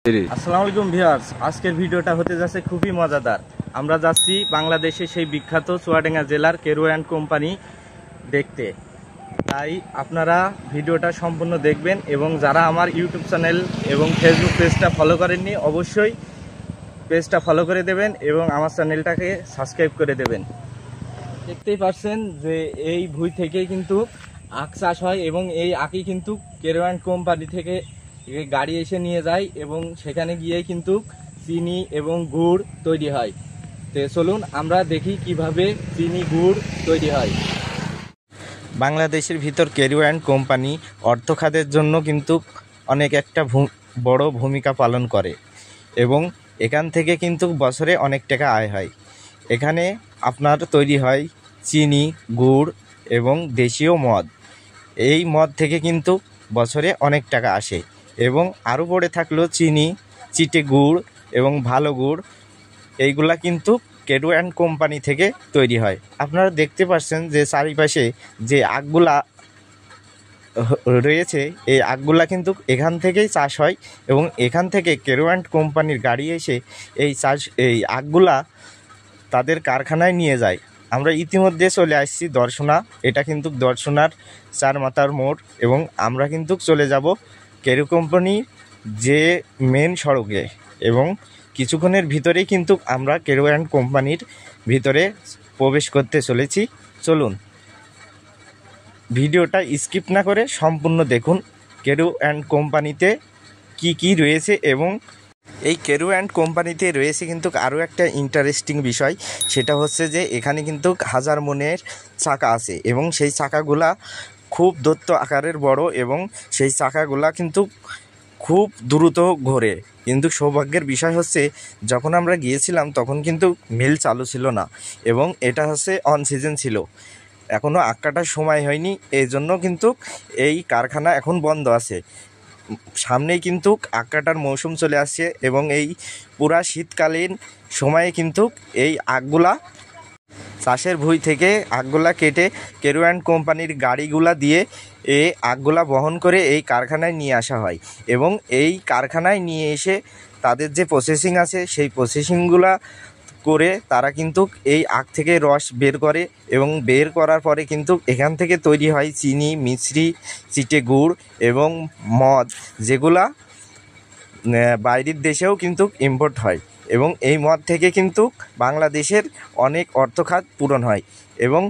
আসসালামু আলাইকুম ভিউয়ার্স, আজকের ভিডিওটা হতে যাচ্ছে খুবই মজাদার। আমরা যাচ্ছি বাংলাদেশে সেই বিখ্যাত চুয়াডাঙ্গা জেলার কেরু অ্যান্ড কোম্পানি দেখতে। তাই আপনারা ভিডিওটা সম্পূর্ণ দেখবেন এবং যারা আমার ইউটিউব চ্যানেল এবং ফেসবুক পেজটা ফলো করেননি অবশ্যই পেজটা ফলো করে দেবেন এবং আমার চ্যানেলটাকে সাবস্ক্রাইব করে দেবেন। দেখতেই পাচ্ছেন যে এই ভুঁই থেকে কিন্তু আখ চাষ হয় এবং এই আখই কিন্তু কেরু অ্যান্ড কোম্পানি থেকে গাড়ি এসে নিয়ে যায় এবং সেখানে গিয়ে কিন্তু চিনি এবং গুড় তৈরি হয়। তো চলুন আমরা দেখি কিভাবে চিনি গুড় তৈরি হয়। বাংলাদেশের ভিতর কেরু অ্যান্ড কোম্পানি অর্থ খাতের জন্য কিন্তু অনেক একটা বড় ভূমিকা পালন করে এবং এখান থেকে কিন্তু বছরে অনেক টাকা আয় হয়। এখানে আপনার তৈরি হয় চিনি, গুড় এবং দেশীয় মদ। এই মদ থেকে কিন্তু বছরে অনেক টাকা আসে এবং আরও পড়ে থাকলো চিনি, চিটে গুড় এবং ভালো গুড়। এইগুলা কিন্তু কেরু অ্যান্ড কোম্পানি থেকে তৈরি হয়। আপনারা দেখতে পাচ্ছেন যে চারিপাশে যে আখগুলা রয়েছে, এই আখগুলা কিন্তু এখান থেকেই চাষ হয় এবং এখান থেকে কেরু অ্যান্ড কোম্পানির গাড়ি এসে এই আখগুলা তাদের কারখানায় নিয়ে যায়। আমরা ইতিমধ্যে চলে আসছি দর্শনা। এটা কিন্তু দর্শনার চার মাথার মোড় এবং আমরা কিন্তু চলে যাব কেরু কোম্পানি যে মেন সড়কে এবং কিছুক্ষণের ভিতরেই কিন্তু আমরা কেরু অ্যান্ড কোম্পানির ভিতরে প্রবেশ করতে চলেছি। চলুন ভিডিওটা স্কিপ না করে সম্পূর্ণ দেখুন কেরু অ্যান্ড কোম্পানিতে কি রয়েছে। এবং এই কেরু অ্যান্ড কোম্পানিতে রয়েছে কিন্তু আরও একটা ইন্টারেস্টিং বিষয়, সেটা হচ্ছে যে এখানে কিন্তু 1000 মনের চাকা আছে এবং সেই চাকাগুলা খুব দৈত্য আকারের বড় এবং সেই চাকাগুলা কিন্তু খুব দ্রুত ঘোরে। কিন্তু সৌভাগ্যের বিষয় হচ্ছে যখন আমরা গিয়েছিলাম তখন কিন্তু মিল চালু ছিল না এবং এটা হচ্ছে অন সিজন ছিল, এখনও আখ কাটার সময় হয়নি, এই জন্য কিন্তু এই কারখানা এখন বন্ধ আছে। সামনেই কিন্তু আখ কাটার মৌসুম চলে আসছে এবং এই পুরা শীতকালীন সময়ে কিন্তু এই আখগুলা চাষের ভুঁই থেকে আখগুলা কেটে কেরু অ্যান্ড কোম্পানির গাড়িগুলা দিয়ে এই আখগুলা বহন করে এই কারখানায় নিয়ে আসা হয় এবং এই কারখানায় নিয়ে এসে তাদের যে প্রসেসিং আছে সেই প্রসেসিংগুলা করে তারা কিন্তু এই আখ থেকে রস বের করে এবং বের করার পরে কিন্তু এখান থেকে তৈরি হয় চিনি, মিছরি, চিটে গুড় এবং মদ, যেগুলা বাইরের দেশেও কিন্তু ইম্পোর্ট হয় এবং এই মদ থেকে কিন্তু বাংলাদেশের অনেক অর্থখাত পূরণ হয়। এবং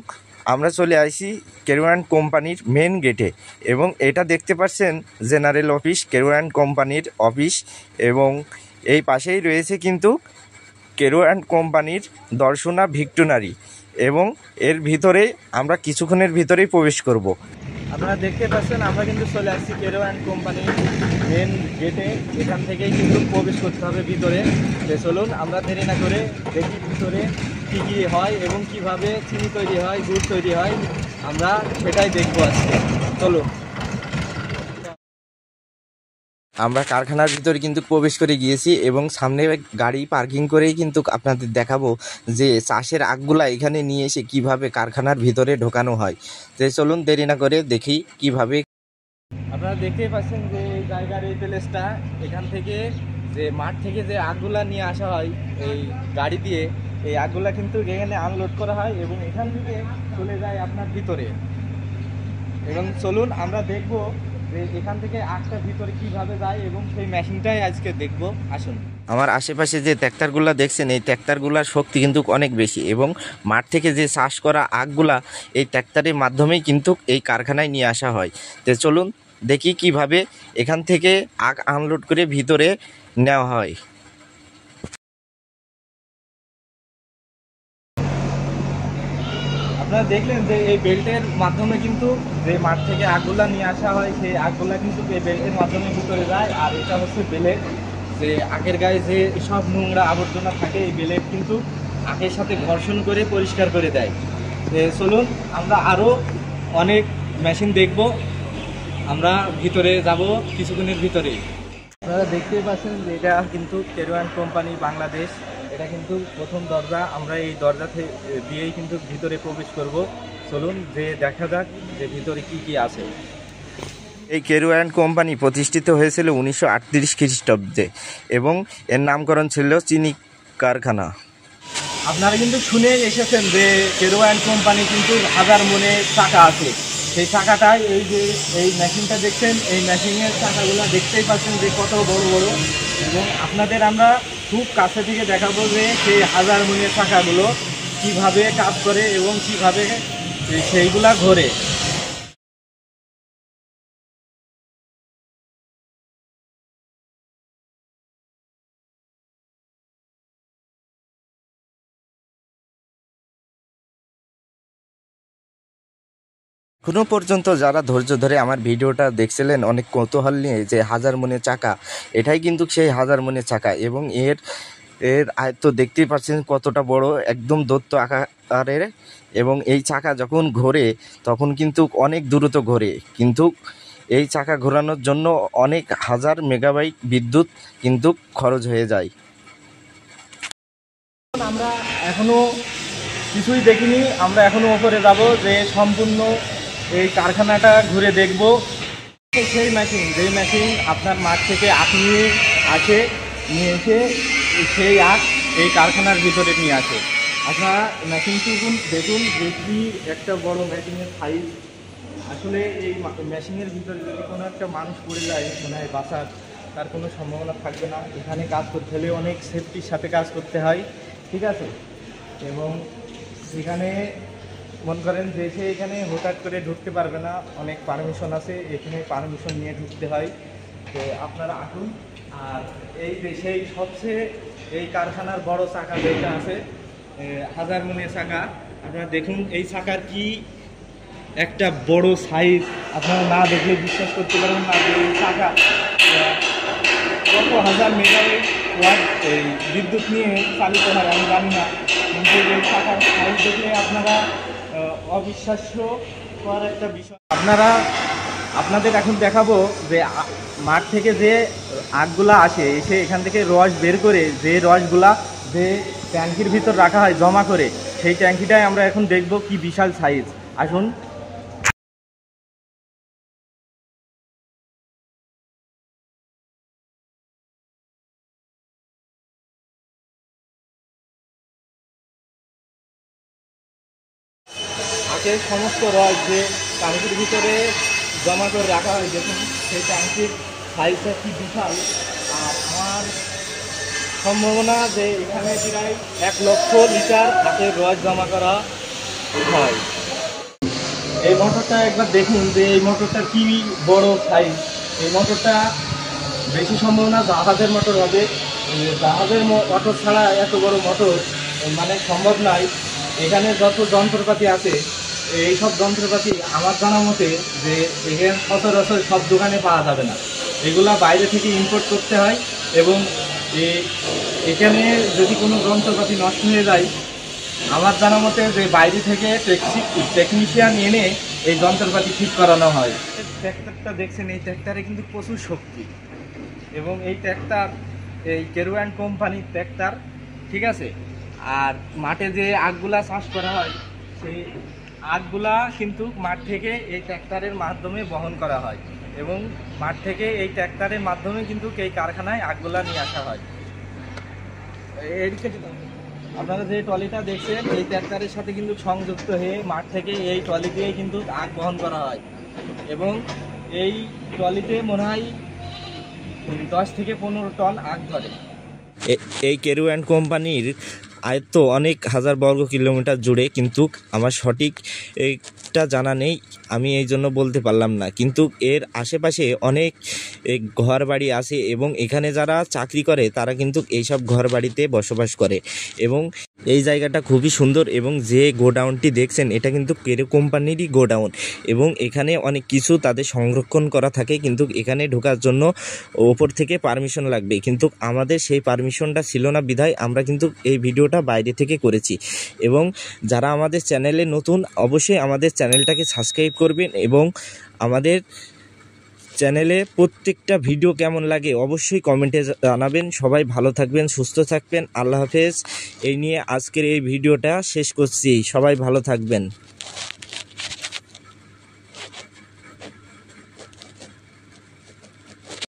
আমরা চলে আসি কেরু অ্যান্ড কোম্পানির মেন গেটে এবং এটা দেখতে পাচ্ছেন জেনারেল অফিস, কেরু অ্যান্ড কোম্পানির অফিস এবং এই পাশেই রয়েছে কিন্তু কেরু অ্যান্ড কোম্পানির দর্শনা ভিক্টোনারি এবং এর ভিতরে আমরা কিছুক্ষণের ভিতরেই প্রবেশ করব। আপনারা দেখতে পাচ্ছেন আমরা কিন্তু চলে আসছি কেরু অ্যান্ড কোম্পানির মেন গেটে। এখান থেকেই কিন্তু প্রবেশ করতে হবে ভিতরে। চলুন আমরা দেরি না করে দেখি ভিতরে কী হয় এবং কিভাবে চিনি তৈরি হয়, গুড় তৈরি হয়, আমরা সেটাই দেখবো আজকে। চলুন। আমরা কারখানার ভিতরে কিন্তু প্রবেশ করে গিয়েছি এবং সামনে গাড়ি পার্কিং করেই কিন্তু আপনাদের দেখাবো যে চাষের আখগুলা এখানে নিয়ে এসে কিভাবে কারখানার ভিতরে ঢোকানো হয়। তো চলুন দেরি না করে দেখি কিভাবে। আপনারা দেখতেই পাচ্ছেন যে এই জায়গার এই প্লেসটা, এখান থেকে যে মাঠ থেকে যে আখগুলা নিয়ে আসা হয় এই গাড়ি দিয়ে, এই আখগুলা কিন্তু এখানে আনলোড করা হয় এবং এখান থেকে চলে যায় আপনার ভিতরে। এবং চলুন আমরা দেখবো যে এখান থেকে আখটা ভিতরে কিভাবে যায় এবং সেই মেশিনটাই আজকে দেখব। আসুন। আমার আশেপাশে যে ট্র্যাক্টরগুলো দেখছেন এই ট্র্যাক্টরগুলোর শক্তি কিন্তু অনেক বেশি এবং মাঠ থেকে যে চাষ করা আখগুলা এই ট্র্যাক্টরের মাধ্যমেই কিন্তু এই কারখানায় নিয়ে আসা হয়। তো চলুন দেখি কিভাবে এখান থেকে আখ আনলোড করে ভিতরে নেওয়া হয়। আপনারা দেখলেন যে এই বেল্টের মাধ্যমে কিন্তু যে মাঠ থেকে আখগুলা নিয়ে আসা হয় সেই আখগুলা কিন্তু এই বেল্টের মাধ্যমে ভিতরে যায়। আর এটা হচ্ছে বেলেট, যে আখের গায়ে যে সব নোংরা আবর্জনা থাকে এই বেলেট কিন্তু আখের সাথে ঘর্ষণ করে পরিষ্কার করে দেয়। চলুন আমরা আরও অনেক মেশিন দেখব, আমরা ভিতরে যাব কিছুক্ষণের ভিতরেই। আপনারা দেখতেই পাচ্ছেন যে এটা কিন্তু কেরু অ্যান্ড কোম্পানি বাংলাদেশ, এটা কিন্তু প্রথম দরজা। আমরা এই দরজা দিয়েই কিন্তু ভিতরে প্রবেশ করব। চলুন যে দেখা যাক যে ভিতরে কি আছে। এই কেরু অ্যান্ড কোম্পানি প্রতিষ্ঠিত হয়েছিল 1938 খ্রিস্টাব্দে এবং এর নামকরণ ছিল চিনি কারখানা। আপনারা কিন্তু শুনে এসেছেন যে কেরু অ্যান্ড কোম্পানি কিন্তু 1000 মনে চাকা আছে। সেই চাকাটাই এই যে এই মেশিনটা দেখছেন, এই মেশিনের চাকাগুলো দেখতেই পাচ্ছেন যে কত বড় বড়, এবং আপনাদের আমরা খুব কাছে থেকে দেখাবো যে সেই 1000 মনের চাকাগুলো কিভাবে কাজ করে এবং কিভাবে সেইগুলা ঘোরে। এখনো পর্যন্ত যারা ধৈর্য ধরে আমার ভিডিওটা দেখছিলেন অনেক কৌতূহল নিয়ে যে 1000 মনের চাকা, এটাই কিন্তু সেই 1000 মনের চাকা এবং এর আয়ত্ত দেখতেই পাচ্ছেন কতটা বড়, একদম দৈত্য আকারের। এবং এই চাকা যখন ঘোরে তখন কিন্তু অনেক দ্রুত ঘোরে, কিন্তু এই চাকা ঘোরানোর জন্য অনেক হাজার মেগাবাইট বিদ্যুৎ কিন্তু খরচ হয়ে যায়। আমরা এখনো কিছুই দেখিনি, আমরা এখনো ওপরে যাব যে সম্পূর্ণ এই কারখানাটা ঘুরে দেখব। সেই মেশিন, যেই মেশিন আপনার মাঠ থেকে আখ নিয়ে এসে সেই আখ এই কারখানার ভিতরে নিয়ে আসে। আপনারা মেশিনটুকুন দেখুন যে কি একটা বড় মেশিনের সাইজ। আসলে এই মেশিনের ভিতরে যদি কোনো একটা মানুষ পড়ে যায় মনে হয় বাঁচার তার কোনো সম্ভাবনা থাকবে না। এখানে কাজ করতে হলে অনেক সেফটির সাথে কাজ করতে হয়, ঠিক আছে। এবং এখানে মনে করেন যে সে এখানে হঠাৎ করে ঢুকতে পারবে না, অনেক পারমিশন আছে, এখানে পারমিশন নিয়ে ঢুকতে হয়। তো আপনারা আসুন। আর এই যে সেই সবচেয়ে এই কারখানার বড় চাকা যেটা আছে 1000 মনের চাকা, আপনারা দেখুন এই চাকার কি একটা বড় সাইজ, আপনারা না দেখলে বিশ্বাস করতে পারবেন না যে এই চাকা কত হাজার মেগাওয়াট ওয়াট এই বিদ্যুৎ নিয়ে চালিত হয় আমি জানি না, কিন্তু এই চাকার সাইজ দেখলে আপনারা অবিশ্বাস্য করার একটা বিষয়। আপনাদের এখন দেখাবো যে মাঠ থেকে যে আগগুলা আসে এসে এখান থেকে রস বের করে যে রসগুলা যে ট্যাঙ্কির ভিতর রাখা হয় জমা করে, সেই ট্যাঙ্কিটাই আমরা এখন দেখব কি বিশাল সাইজ। আসুন। আখের সমস্ত রস যে ট্যাঙ্কির ভিতরে জমা করে রাখা হয়, দেখুন সেই ট্যাঙ্কির সাইজটা কি বিশাল। আর আমার সম্ভাবনা যে এখানে প্রায় 1 লক্ষ লিটার আখের রস জমা করা হয়। এই মোটরটা একবার দেখুন যে এই মোটরটা কি বড় সাইজ। এই মোটরটা বেশি সম্ভাবনা জাহাজের মোটর হবে, জাহাজের মোটর ছাড়া এত বড় মোটর মানে সম্ভব নয়। এখানে যত যন্ত্রপাতি আছে এই সব যন্ত্রপাতি আমার জানা মতে যে এখানে সচরাচর সব দোকানে পাওয়া যাবে না, এগুলা বাইরে থেকে ইম্পোর্ট করতে হয়। এবং এখানে যদি কোনো যন্ত্রপাতি নষ্ট হয়ে যায় আমার জানা মতে যে বাইরে থেকে টেকনিশিয়ান এনে এই যন্ত্রপাতি ঠিক করানো হয়। ট্র্যাক্টরটা দেখছেন, এই ট্র্যাক্টরে কিন্তু প্রচুর শক্তি, এবং এই ট্র্যাক্টর এই কেরু অ্যান্ড কোম্পানির ট্র্যাক্টর, ঠিক আছে। আর মাঠে যে আগগুলা চাষ করা হয় সেই আগগুলা কিন্তু মাঠ থেকে এই ট্র্যাক্টরের মাধ্যমে বহন করা হয়, এবং মাঠ থেকে এই ট্র্যাক্টরের মাধ্যমে কিন্তু এই কারখানায় আগগুলা নিয়ে আসা হয়। এদিকে আপনারা যে ট্রলিটা দেখছেন এই ট্র্যাক্টরের সাথে কিন্তু সংযুক্ত হয়ে মাঠ থেকে এই ট্রলি দিয়ে কিন্তু আগ বহন করা হয়, এবং এই ট্রলিতে মনে হয় 10 থেকে 15 টন আগ ধরে। এই কেরু অ্যান্ড কোম্পানির আয়ত্ত অনেক হাজার বর্গ কিলোমিটার জুড়ে, কিন্তু আমার সঠিক এটা জানা নেই, আমি এই জন্য বলতে পারলাম না। কিন্তু এর আশেপাশে অনেক ঘর বাড়ি আছে এবং এখানে যারা চাকরি করে তারা কিন্তু এইসব ঘর বাড়িতে বসবাস করে। এবং এই জায়গাটা খুবই সুন্দর, এবং যে গোডাউনটি দেখছেন এটা কিন্তু কেরু কোম্পানিরই গোডাউন, এবং এখানে অনেক কিছু তাদের সংরক্ষণ করা থাকে। কিন্তু এখানে ঢোকার জন্য ওপর থেকে পারমিশন লাগবে, কিন্তু আমাদের সেই পারমিশনটা ছিল না বিধায় আমরা কিন্তু এই ভিডিওটা বাইরে থেকে করেছি। এবং যারা আমাদের চ্যানেলে নতুন অবশ্যই আমাদের চ্যানেলটাকে সাবস্ক্রাইব করবেন, এবং আমাদের চ্যানেলে প্রত্যেকটা ভিডিও কেমন লাগে অবশ্যই কমেন্টে জানাবেন। সবাই ভালো থাকবেন, সুস্থ থাকবেন, আল্লাহ হাফেজ। এই নিয়ে আজকের এই ভিডিওটা শেষ করছি, সবাই ভালো থাকবেন।